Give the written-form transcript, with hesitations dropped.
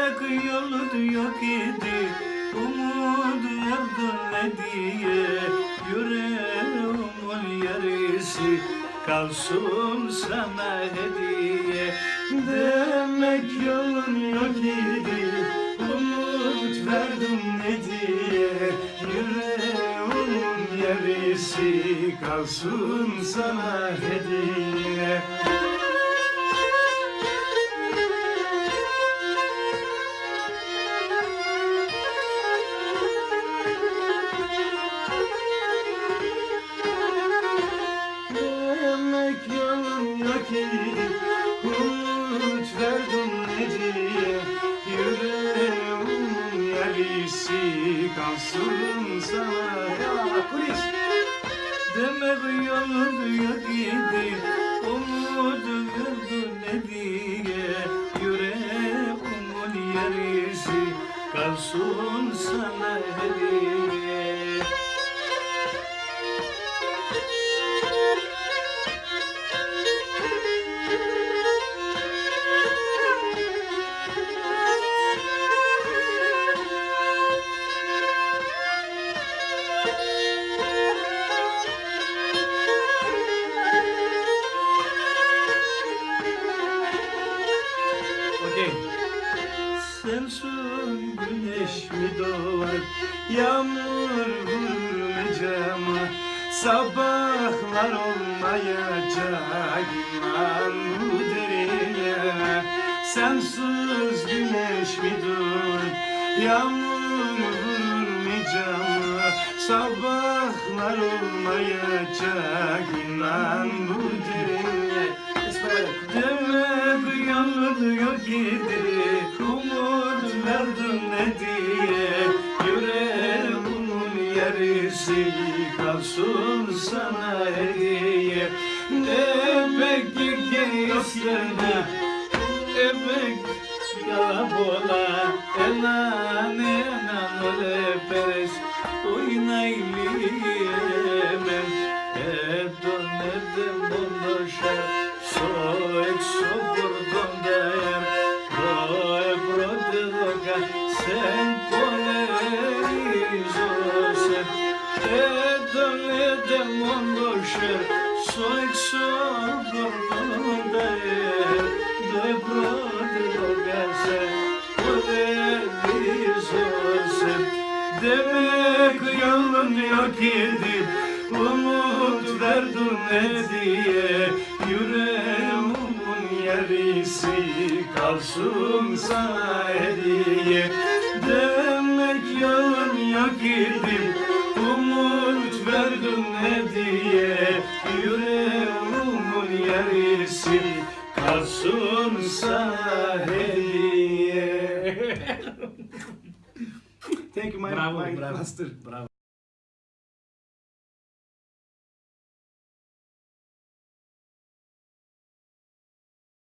Demek yolu yok idi, umut verdin ne diye. Yüreğimin yarısı kalsın sana hediye. Demek yolun yok idi, umut verdin ne diye. Yüreğimin yarısı kalsın sana hediye. Demek yolun yok idi, umut verdin ne diye. Yüreğimin yarısı kalsın sana. Ya kulis. Demek yolun yok idi, umut verdin ne diye. Yüreğimin yarısı kalsın sana hediye. Okay. Sensin güneş mi doğar, yağmur vurur mu cama? Sabahlar olmayacak inan bu derine. Sensiz güneş mi doğar, yağmur vurur mu cama? Sabahlar olmayacak inan bu derine. Demek yolun yok idi, umut verdin ne diye. Yüreğimin yarısı kalsın sana hediye. Demek ki gözlerine emek kalabola. Enan öperes oynaylıyemem. Edon edem oluşar. Soy sopurdum der, doy brodeloga, sen polerizose. Edem ondoşer, soy sopurdum der, doy brodeloga, sen polerizose. Demek yolun yok idi, umut verdin ne diye. Yüreğimin yarısı kalsın sana hediye. Demek yolun yok idi, umut verdin ne diye. Yüreğimin yarısı kalsın sana hediye. Thank you my Bravo, my bravo. master. Bravo.